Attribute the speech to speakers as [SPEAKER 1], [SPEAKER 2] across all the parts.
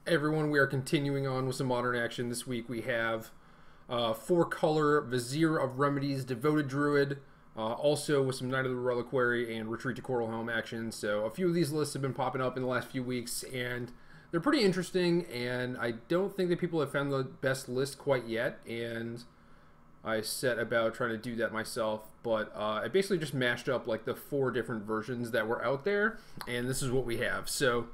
[SPEAKER 1] Hey everyone, we are continuing on with some modern action. This week we have 4-color Vizier of Remedies, Devoted Druid, also with some Knight of the Reliquary and Retreat to Coralhelm action. So a few of these lists have been popping up in the last few weeks, and they're pretty interesting, and I don't think that people have found the best list quite yet, and I set about trying to do that myself, but I basically just mashed up like the 4 different versions that were out there, and this is what we have. So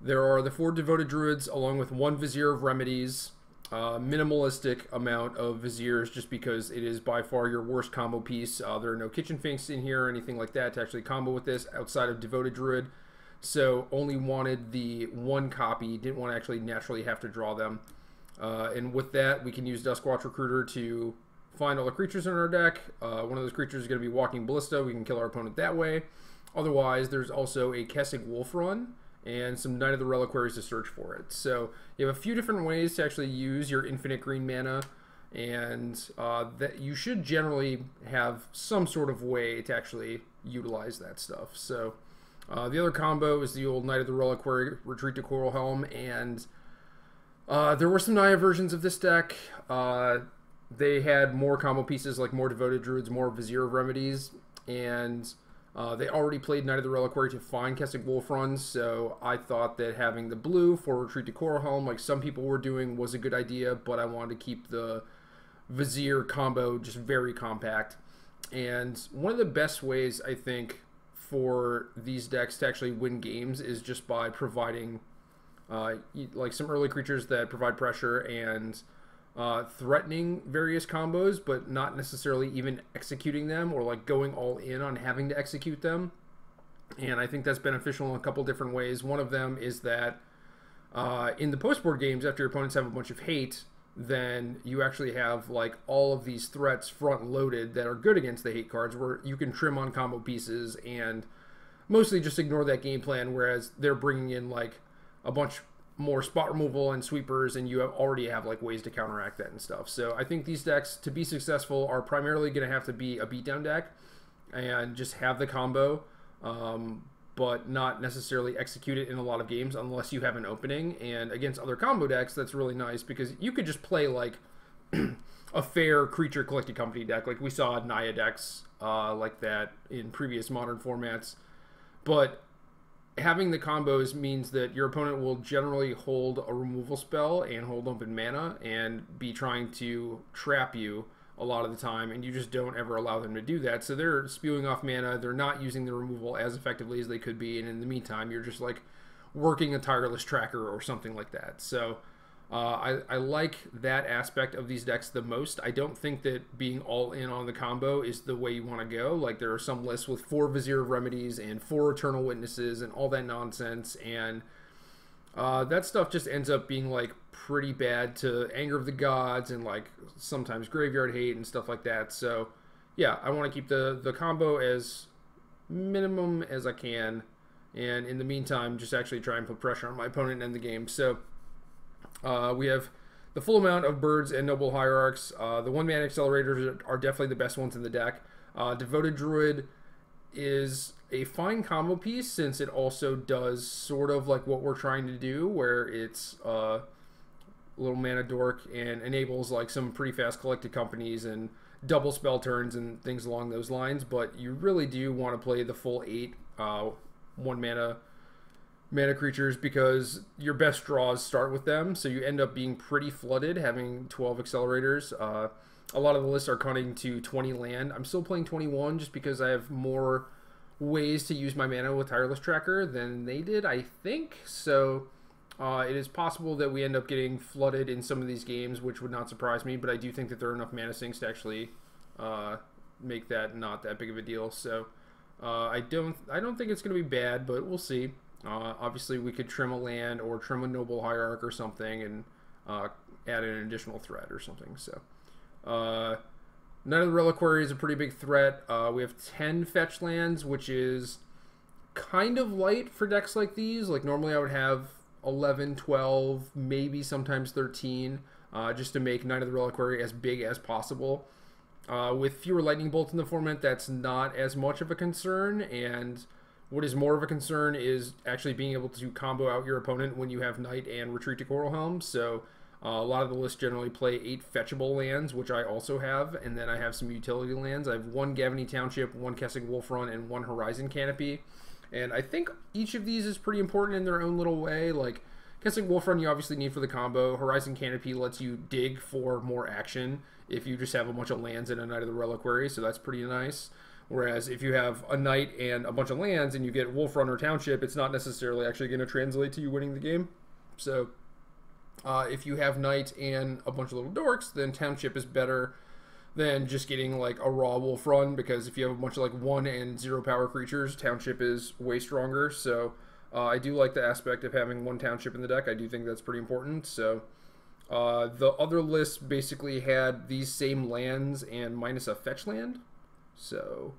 [SPEAKER 1] there are the 4 Devoted Druids along with 1 Vizier of Remedies, minimalistic amount of Viziers just because it is by far your worst combo piece. There are no Kitchen Finks in here or anything like that to actually combo with this outside of Devoted Druid, so only wanted the 1 copy, didn't want to actually naturally have to draw them. And with that, we can use Duskwatch Recruiter to find all the creatures in our deck. One of those creatures is going to be Walking Ballista. We can kill our opponent that way. Otherwise, there's also a Kessig Wolf run and some Knight of the Reliquaries to search for it. So you have a few different ways to actually use your infinite green mana, and that you should generally have some sort of way to actually utilize that stuff. So the other combo is the old Knight of the Reliquary, Retreat to Coralhelm, and there were some Naya versions of this deck. They had more combo pieces like more Devoted Druids, more Vizier of Remedies, and they already played Knight of the Reliquary to find Kessig Wolf runs, so I thought that having the blue for Retreat to Coralhelm, like some people were doing, was a good idea, but I wanted to keep the Vizier combo just very compact. And one of the best ways, I think, for these decks to actually win games is just by providing like some early creatures that provide pressure and threatening various combos, but not necessarily even executing them or like going all in on having to execute them. And I think that's beneficial in a couple different ways. One of them is that in the post-board games, after your opponents have a bunch of hate, then you actually have like all of these threats front-loaded that are good against the hate cards, where you can trim on combo pieces and mostly just ignore that game plan, whereas they're bringing in like a bunch more spot removal and sweepers, and you already have like ways to counteract that and stuff. So I think these decks, to be successful, are primarily going to have to be a beatdown deck and just have the combo, but not necessarily execute it in a lot of games unless you have an opening. And against other combo decks, that's really nice because you could just play like a fair creature collected company deck, like we saw Naya decks like that in previous modern formats. But having the combos means that your opponent will generally hold a removal spell and hold open mana and be trying to trap you a lot of the time, and you just don't ever allow them to do that. So they're spewing off mana, they're not using the removal as effectively as they could be, and in the meantime you're just like working a tireless tracker or something like that. So I like that aspect of these decks the most. I don't think that being all in on the combo is the way you want to go. Like there are some lists with 4 Vizier of Remedies and 4 Eternal Witnesses and all that nonsense, and that stuff just ends up being like pretty bad to Anger of the Gods and like sometimes Graveyard Hate and stuff like that. So yeah, I want to keep the combo as minimum as I can, and in the meantime just actually try and put pressure on my opponent and end the game. So we have the full amount of birds and noble hierarchs. The 1-mana accelerators are definitely the best ones in the deck. Devoted Druid is a fine combo piece since it also does sort of like what we're trying to do, where it's a little mana dork and enables like some pretty fast collected companies and double spell turns and things along those lines. But you really do want to play the full 8 1-mana creatures because your best draws start with them, so you end up being pretty flooded having 12 accelerators. A lot of the lists are cutting to 20 land. I'm still playing 21 just because I have more ways to use my mana with Tireless Tracker than they did, I think. So it is possible that we end up getting flooded in some of these games, which would not surprise me, but I do think that there are enough mana sinks to actually make that not that big of a deal. So I don't think it's going to be bad, but we'll see. Obviously, we could trim a land or trim a Noble Hierarch or something and add an additional threat or something. So, Knight of the Reliquary is a pretty big threat. We have 10 fetch lands, which is kind of light for decks like these. Like, normally I would have 11, 12, maybe sometimes 13, just to make Knight of the Reliquary as big as possible. With fewer Lightning Bolts in the format, that's not as much of a concern, and What is more of a concern is actually being able to combo out your opponent when you have Knight and Retreat to Coralhelm. So a lot of the lists generally play 8 fetchable lands, which I also have, and then I have some utility lands. I have 1 Gavany Township, 1 Kessig Wolfrun, and 1 Horizon Canopy. And I think each of these is pretty important in their own little way. Like, Kessig Wolfrun you obviously need for the combo. Horizon Canopy lets you dig for more action if you just have a bunch of lands and a Knight of the Reliquary, so that's pretty nice. Whereas if you have a Knight and a bunch of lands and you get Wolfrun or Township, it's not necessarily actually going to translate to you winning the game. So if you have Knight and a bunch of little dorks, then Township is better than just getting like a raw Wolfrun, because if you have a bunch of like 1 and 0 power creatures, Township is way stronger. So I do like the aspect of having 1 Township in the deck. I do think that's pretty important. So the other lists basically had these same lands and minus a fetch land. So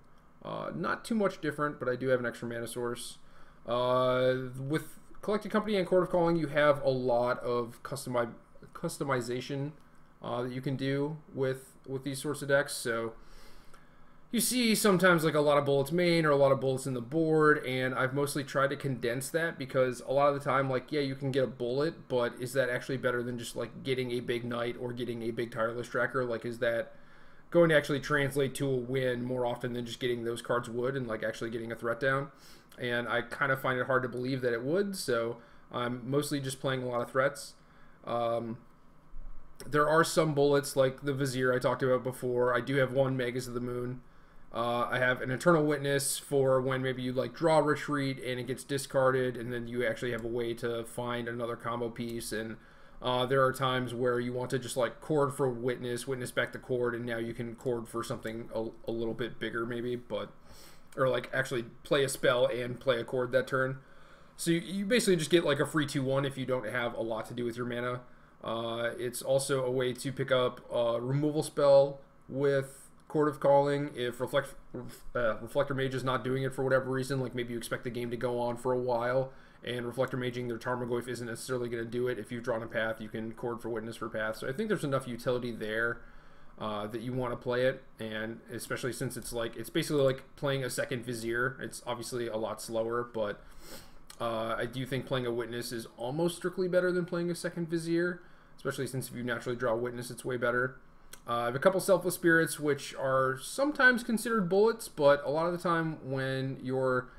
[SPEAKER 1] not too much different, but I do have an extra mana source. With Collected Company and Court of Calling, you have a lot of customization that you can do with these sorts of decks. So you see sometimes like a lot of bullets main or a lot of bullets in the board, and I've mostly tried to condense that, because a lot of the time, like, yeah, you can get a bullet, but is that actually better than just like getting a big Knight or getting a big Tireless Tracker? Like, is that going to actually translate to a win more often than just getting those cards would and like actually getting a threat down? And I kind of find it hard to believe that it would, so I'm mostly just playing a lot of threats. There are some bullets like the Vizier I talked about before. I do have 1 Magus of the Moon. I have an Eternal Witness for when maybe you like draw Retreat and it gets discarded, and then you actually have a way to find another combo piece. And there are times where you want to just like chord for Witness back to chord, and now you can chord for something a little bit bigger maybe, but or like actually play a spell and play a chord that turn. So you basically just get like a free 2/1 if you don't have a lot to do with your mana. It's also a way to pick up a removal spell with Court of Calling if Reflector Mage is not doing it for whatever reason. Like maybe you expect the game to go on for a while, and Reflector Maging their Tarmogoyf isn't necessarily going to do it. If you've drawn a path, you can chord for Witness for path. So I think there's enough utility there that you want to play it, and especially since it's basically like playing a second Vizier. It's obviously a lot slower, but I do think playing a Witness is almost strictly better than playing a second Vizier, especially since if you naturally draw a Witness, it's way better. I have a couple Selfless Spirits, which are sometimes considered bullets, but a lot of the time when you're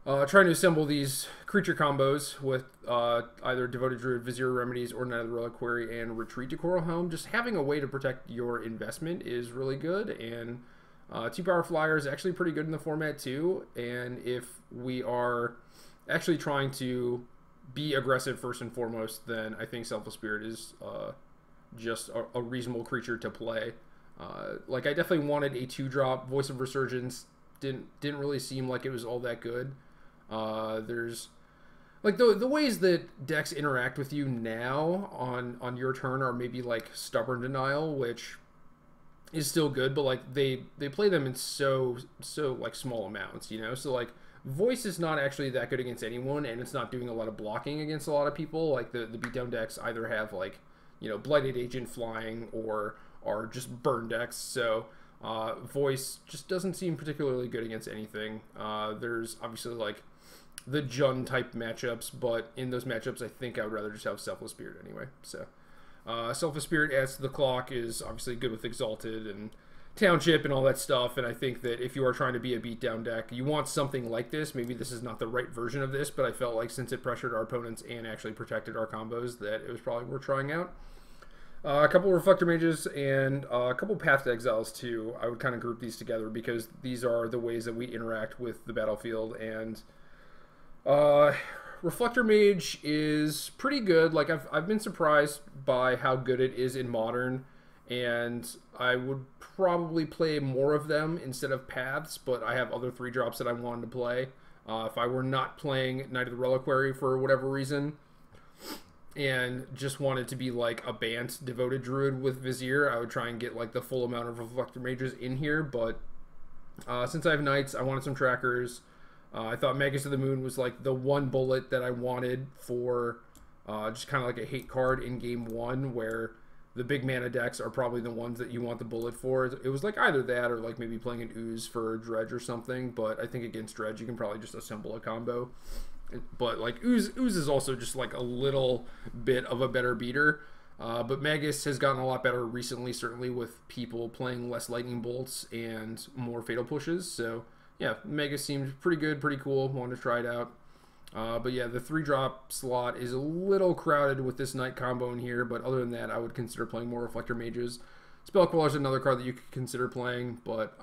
[SPEAKER 1] trying to assemble these creature combos with either Devoted Druid, Vizier, Remedies, or Knight of the Reliquary and Retreat to Coralhelm, just having a way to protect your investment is really good. And 2 Power Flyer is actually pretty good in the format too. And if we are actually trying to be aggressive first and foremost, then I think Selfless Spirit is just a reasonable creature to play. Like I definitely wanted a 2-drop. Voice of Resurgence didn't really seem like it was all that good. There's like the ways that decks interact with you now on your turn are maybe like Stubborn Denial, which is still good, but like they play them in so like small amounts, you know. So like Voice is not actually that good against anyone, and it's not doing a lot of blocking against a lot of people. Like the beatdown decks either have like, you know, Blighted Agent flying or are just burn decks. So Voice just doesn't seem particularly good against anything. There's obviously like the Jund type matchups, but in those matchups I think I would rather just have Selfless Spirit anyway. So Selfless Spirit adds to the clock is obviously good with Exalted and Township and all that stuff, and I think that if you are trying to be a beatdown deck, you want something like this. Maybe this is not the right version of this, but I felt like since it pressured our opponents and actually protected our combos, that it was probably worth trying out. A couple Reflector Mages and a couple Path to Exiles too. I would kind of group these together because these are the ways that we interact with the battlefield. And Reflector Mage is pretty good. Like I've been surprised by how good it is in Modern, and I would probably play more of them instead of Paths, but I have other 3-drops that I wanted to play. If I were not playing Knight of the Reliquary for whatever reason, and just wanted to be like a Bant Devoted Druid with Vizier, I would try and get like the full amount of Reflector Mages in here. But since I have Knights, I wanted some trackers. I thought Magus of the Moon was like the one bullet that I wanted for just kind of like a hate card in game 1, where the big mana decks are probably the ones that you want the bullet for. It was like either that or like maybe playing an Ooze for Dredge or something, but I think against Dredge you can probably just assemble a combo. But like Ooze is also just like a little bit of a better beater. But Magus has gotten a lot better recently, certainly with people playing less lightning bolts and more fatal pushes. So yeah, Magus seems pretty good, pretty cool. Wanted to try it out. But yeah, the 3-drop slot is a little crowded with this Knight combo in here, but other than that, I would consider playing more Reflector Mages. Spellqueller is another card that you could consider playing, but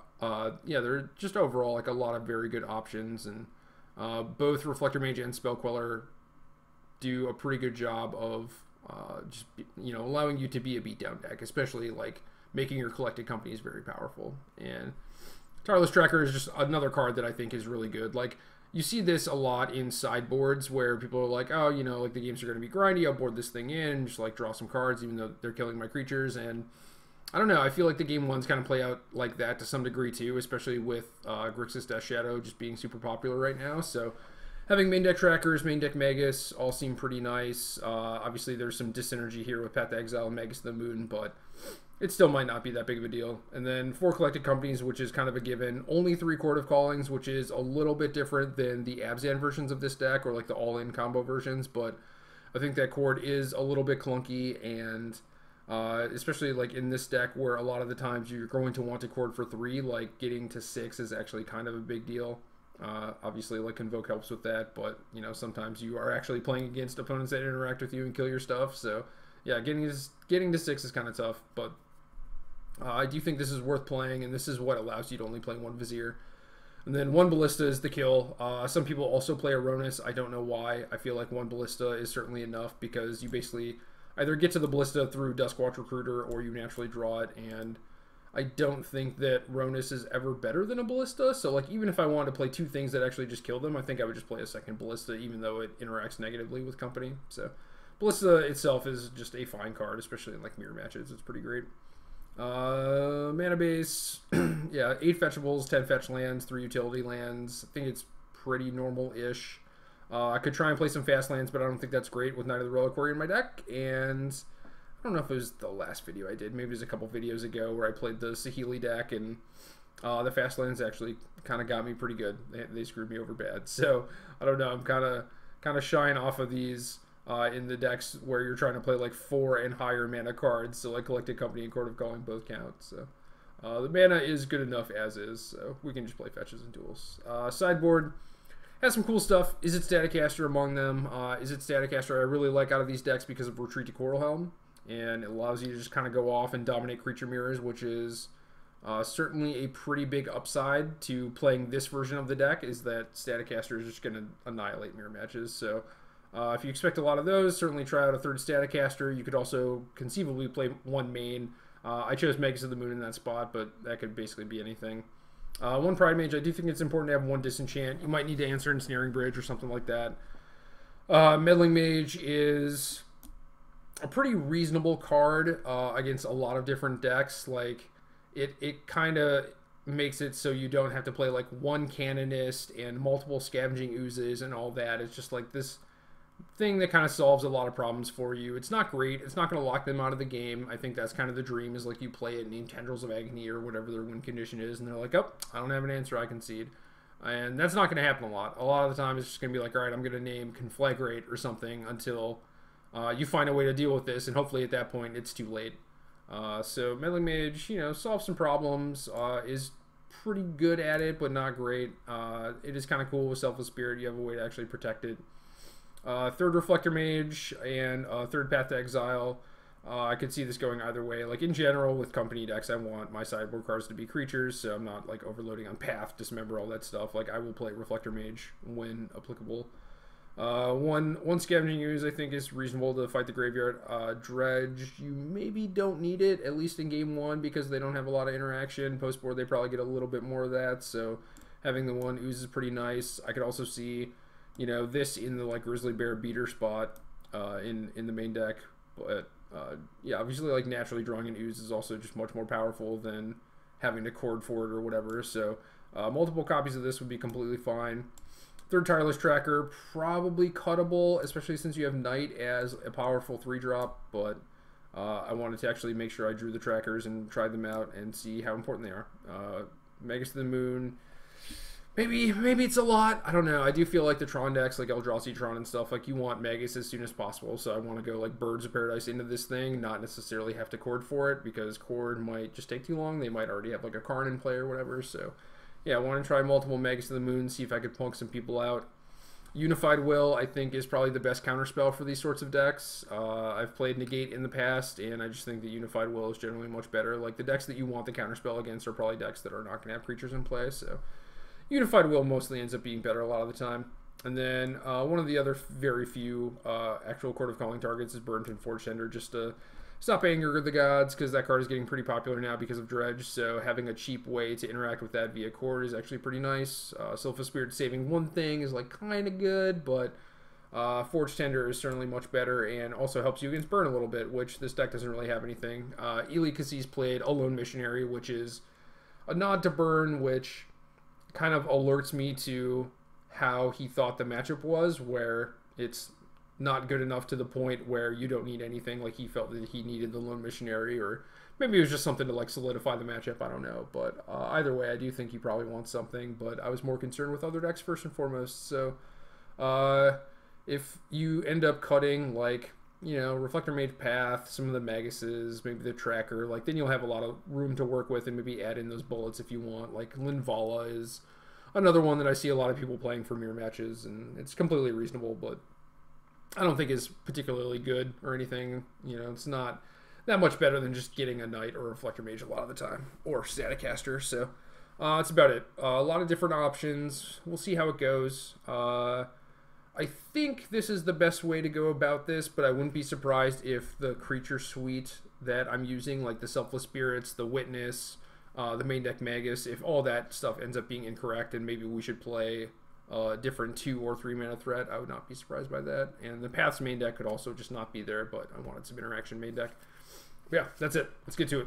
[SPEAKER 1] yeah, there are just overall like a lot of very good options, and both Reflector Mage and Spellqueller do a pretty good job of just, you know, allowing you to be a beatdown deck, especially like making your collected companies very powerful. And Tireless Tracker is just another card that I think is really good. Like, you see this a lot in sideboards where people are like, oh, you know, like the games are going to be grindy, I'll board this thing in, just like draw some cards even though they're killing my creatures. And I don't know, I feel like the game ones kind of play out like that to some degree too, especially with Grixis Death Shadow just being super popular right now. So having main deck trackers, main deck Magus all seem pretty nice. Obviously there's some dyssynergy here with Path to Exile and Magus of the Moon, but it still might not be that big of a deal. And then 4 collected companies, which is kind of a given. Only 3 Chord of Callings, which is a little bit different than the Abzan versions of this deck, or like the all-in combo versions, but I think that chord is a little bit clunky, and especially like in this deck where a lot of the times you're going to want a chord for 3, like getting to 6 is actually kind of a big deal. Obviously like Convoke helps with that, but you know, sometimes you are actually playing against opponents that interact with you and kill your stuff, so yeah, getting to 6 is kind of tough, but I do think this is worth playing, and this is what allows you to only play 1 Vizier. And then 1 Ballista is the kill. Some people also play Aronis. I don't know why. I feel like 1 Ballista is certainly enough because you basically either get to the Ballista through Duskwatch Recruiter or you naturally draw it, and I don't think that Aronis is ever better than a Ballista. So like even if I wanted to play 2 things that actually just kill them, I think I would just play a second Ballista even though it interacts negatively with company. So Ballista itself is just a fine card, especially in like mirror matches. It's pretty great. Mana base, yeah, 8 fetchables, 10 fetch lands, 3 utility lands. I think it's pretty normal-ish. I could try and play some fast lands, but I don't think that's great with Knight of the Reliquary in my deck. And I don't know if it was the last video I did. Maybe it was a couple videos ago where I played the Saheeli deck, and the fast lands actually kind of got me pretty good. They screwed me over bad. So I don't know. I'm kind of shying off of these in the decks where you're trying to play like 4 and higher mana cards, so like Collected Company and Court of Calling both count. So the mana is good enough as is, so we can just play fetches and duels. Sideboard has some cool stuff. Is it Staticaster among them? Is it Staticaster I really like out of these decks because of Retreat to Coralhelm, and it allows you to just kind of go off and dominate creature mirrors, which is certainly a pretty big upside to playing this version of the deck, is that Staticaster is just going to annihilate mirror matches. So if you expect a lot of those, certainly try out a 3rd Staticaster. You could also conceivably play 1 main. I chose Magus of the Moon in that spot, but that could basically be anything. 1 Pride Mage, I do think it's important to have 1 Disenchant. You might need to answer in Snaring Bridge or something like that. Meddling Mage is a pretty reasonable card against a lot of different decks. Like, it kind of makes it so you don't have to play like 1 Canonist and multiple Scavenging Oozes and all that. It's just like this thing that kind of solves a lot of problems for you. It's not great. It's not going to lock them out of the game. I think that's kind of the dream, is like you play it in Tendrils of Agony or whatever their win condition is, and they're like, oh, I don't have an answer, I concede. And that's not going to happen a lot. A lot of the time it's just going to be like, all right, I'm going to name Conflagrate or something until you find a way to deal with this, and hopefully at that point it's too late. So Meddling Mage, you know, solves some problems, is pretty good at it, but not great. It is kind of cool with Selfless Spirit. You have a way to actually protect it. 3rd Reflector Mage and 3rd Path to Exile. I could see this going either way. Like in general with company decks, I want my sideboard cards to be creatures, so I'm not like overloading on Path, Dismember, all that stuff. Like I will play Reflector Mage when applicable. One Scavenging Ooze I think is reasonable to fight the graveyard. Dredge, you maybe don't need it, at least in game 1, because they don't have a lot of interaction. Post board they probably get a little bit more of that, so having the 1 Ooze is pretty nice. I could also see, you know, this in the like Grizzly Bear beater spot in the main deck, but yeah, obviously like naturally drawing an Ooze is also just much more powerful than having to chord for it or whatever. So multiple copies of this would be completely fine. 3rd Tireless Tracker, probably cuttable, especially since you have Knight as a powerful 3-drop, but I wanted to actually make sure I drew the trackers and tried them out and see how important they are. Magus to the Moon, maybe it's a lot. I don't know. I do feel like the Tron decks, like Eldrazi Tron and stuff, like you want Magus as soon as possible. So I want to go like Birds of Paradise into this thing, not necessarily have to Chord for it, because Chord might just take too long. They might already have like a Karn in play or whatever. So yeah, I want to try multiple Magus to the Moon, see if I could punk some people out. Unified Will, I think, is probably the best counterspell for these sorts of decks. I've played Negate in the past, and I just think that Unified Will is generally much better. Like, the decks that you want the counterspell against are probably decks that are not going to have creatures in play, so Unified Will mostly ends up being better a lot of the time. And then one of the other very few actual Court of Calling targets is Burnt Forge Tender, just to stop Anger of the Gods, because that card is getting pretty popular now because of Dredge, so having a cheap way to interact with that via Chord is actually pretty nice. Sylphid Spirit saving one thing is like kind of good, but Forge Tender is certainly much better and also helps you against Burn a little bit, which this deck doesn't really have anything. Ely Cassis played Alone Missionary, which is a nod to Burn, which kind of alerts me to how he thought the matchup was, where it's not good enough to the point where you don't need anything. Like, he felt that he needed the Lone Missionary, or maybe it was just something to like solidify the matchup, I don't know. But either way, I do think he probably wants something, but I was more concerned with other decks first and foremost. So if you end up cutting like, you know, Reflector Mage Path, some of the Maguses, maybe the Tracker, like, then you'll have a lot of room to work with and maybe add in those bullets if you want. Like, Linvala is another one that I see a lot of people playing for mirror matches, and it's completely reasonable, but I don't think is particularly good or anything. You know, it's not that much better than just getting a Knight or a Reflector Mage a lot of the time, or Staticaster. So that's about it. A lot of different options. We'll see how it goes. I think this is the best way to go about this, but I wouldn't be surprised if the creature suite that I'm using, like the Selfless Spirits, the Witness, the main deck Magus, if all that stuff ends up being incorrect and maybe we should play different 2 or 3 mana threat, I would not be surprised by that. And the Paths main deck could also just not be there, but I wanted some interaction main deck. Yeah, that's it. Let's get to it.